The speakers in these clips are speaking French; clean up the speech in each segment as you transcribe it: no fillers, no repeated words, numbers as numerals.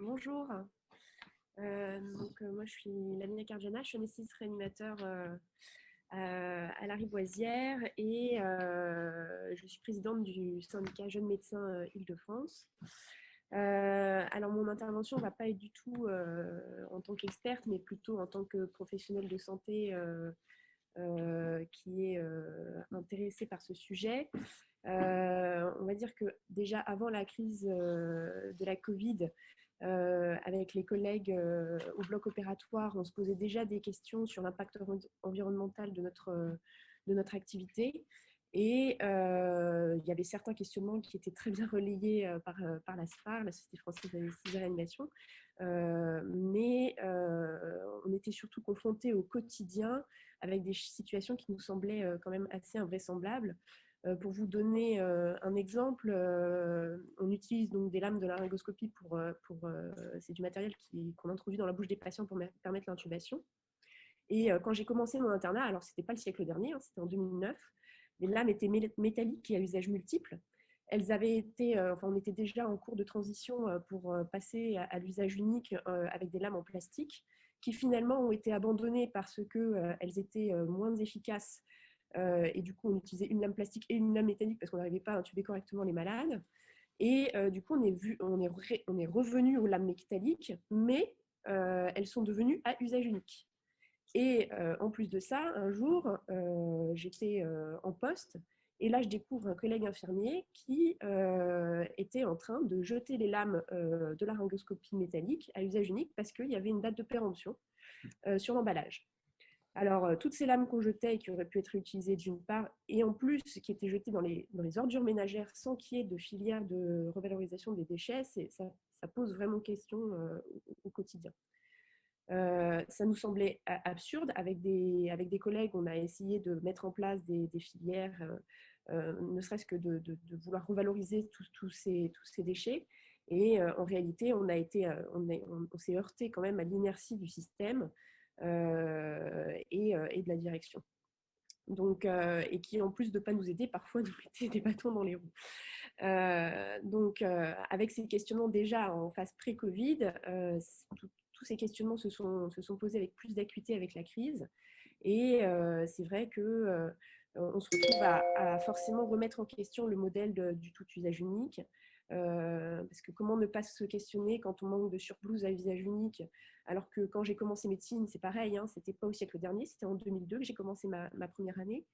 Bonjour. Moi, je suis Lamina Karjana, je suis anesthésiste réanimateur à la Rivoisière et je suis présidente du syndicat Jeunes Médecins Île-de-France. Alors, mon intervention ne va pas être du tout en tant qu'experte, mais plutôt en tant que professionnelle de santé qui est intéressée par ce sujet. On va dire que déjà avant la crise de la Covid, avec les collègues au bloc opératoire, on se posait déjà des questions sur l'impact environnemental de notre activité. Et il y avait certains questionnements qui étaient très bien relayés par la SFAR, la Société française d'anesthésie et réanimation. Mais on était surtout confrontés au quotidien avec des situations qui nous semblaient quand même assez invraisemblables. Pour vous donner un exemple, on utilise donc des lames de laryngoscopie c'est du matériel qu'on introduit dans la bouche des patients pour permettre l'intubation. Et quand j'ai commencé mon internat, alors c'était pas le siècle dernier, hein, c'était en 2009, les lames étaient métalliques et à usage multiple. Elles avaient été, on était déjà en cours de transition pour passer à l'usage unique avec des lames en plastique, qui finalement ont été abandonnées parce qu'elles étaient moins efficaces. Et du coup, on utilisait une lame plastique et une lame métallique parce qu'on n'arrivait pas à intuber correctement les malades. Et du coup, on est revenu aux lames métalliques, mais elles sont devenues à usage unique. Et en plus de ça, un jour, j'étais en poste et là, je découvre un collègue infirmier qui était en train de jeter les lames de laryngoscopie métallique à usage unique parce qu'il y avait une date de péremption sur l'emballage. Alors, toutes ces lames qu'on jetait et qui auraient pu être réutilisées d'une part, et en plus qui étaient jetées dans les ordures ménagères sans qu'il y ait de filière de revalorisation des déchets, ça pose vraiment question au quotidien. Ça nous semblait absurde. Avec des collègues, on a essayé de mettre en place des filières, ne serait-ce que de vouloir revaloriser tous ces déchets. Et en réalité, on s'est heurté quand même à l'inertie du système et de la direction. Donc, et qui, en plus de ne pas nous aider, parfois nous mettait des bâtons dans les roues. Avec ces questionnements déjà en phase pré-Covid, tous ces questionnements se sont posés avec plus d'acuité avec la crise. Et c'est vrai qu'on se retrouve à forcément remettre en question le modèle du tout usage unique. Parce que comment ne pas se questionner quand on manque de surblouses à usage unique, alors que quand j'ai commencé médecine, c'est pareil, hein, c'était pas au siècle dernier, c'était en 2002 que j'ai commencé ma première année.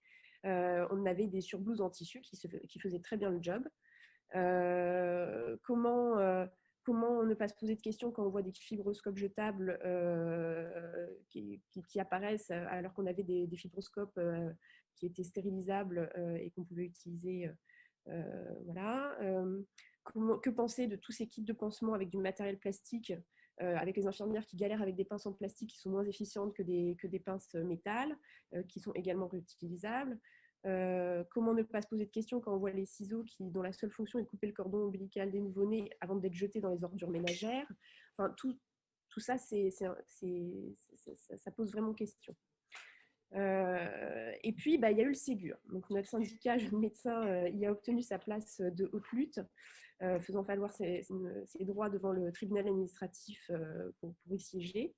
On avait des surblouses en tissu qui faisaient très bien le job. Comment ne pas se poser de questions quand on voit des fibroscopes jetables qui apparaissent alors qu'on avait des fibroscopes qui étaient stérilisables et qu'on pouvait utiliser. Voilà. Que penser de tous ces kits de pansement avec du matériel plastique, avec les infirmières qui galèrent avec des pinces en plastique qui sont moins efficientes que des pinces métal, qui sont également réutilisables. Comment ne pas se poser de questions quand on voit les ciseaux dont la seule fonction est de couper le cordon ombilical des nouveau-nés avant d'être jetés dans les ordures ménagères. Enfin, tout ça, ça pose vraiment question. Et puis, il y a eu le Ségur. Donc, notre syndicat Jeunes Médecins y a obtenu sa place de haute lutte, faisant valoir ses droits devant le tribunal administratif pour y siéger.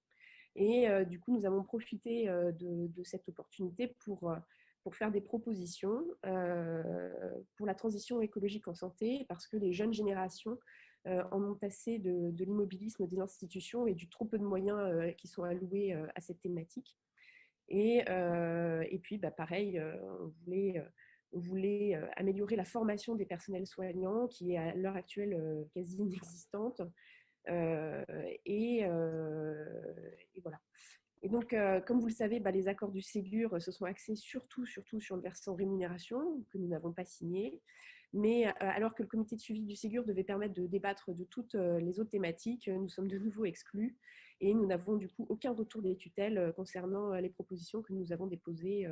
Et du coup, nous avons profité de cette opportunité pour faire des propositions pour la transition écologique en santé, parce que les jeunes générations en ont assez de l'immobilisme des institutions et du trop peu de moyens qui sont alloués à cette thématique. Et puis, pareil, on voulait améliorer la formation des personnels soignants, qui est à l'heure actuelle quasi inexistante. Et voilà. Et donc, comme vous le savez, les accords du Ségur se sont axés surtout sur le versant rémunération, que nous n'avons pas signé. Mais alors que le comité de suivi du Ségur devait permettre de débattre de toutes les autres thématiques, nous sommes de nouveau exclus et nous n'avons du coup aucun retour des tutelles concernant les propositions que nous avons déposées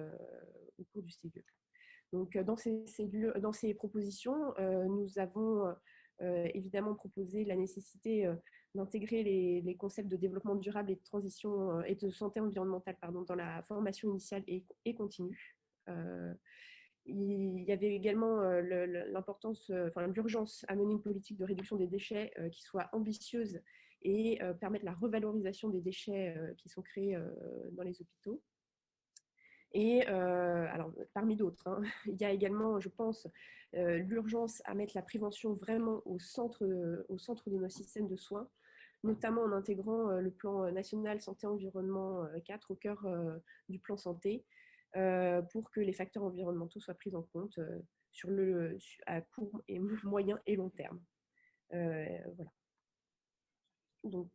au cours du Ségur. Donc, dans ces propositions, nous avons évidemment proposé la nécessité d'intégrer les concepts de développement durable et de transition et de santé environnementale dans la formation initiale et continue. Il y avait également l'urgence à mener une politique de réduction des déchets qui soit ambitieuse et permettre la revalorisation des déchets qui sont créés dans les hôpitaux. Et alors, parmi d'autres, hein, il y a également, je pense, l'urgence à mettre la prévention vraiment au centre de nos systèmes de soins, notamment en intégrant le plan national santé-environnement 4 au cœur du plan santé, pour que les facteurs environnementaux soient pris en compte à court, et moyen et long terme. Voilà. Donc,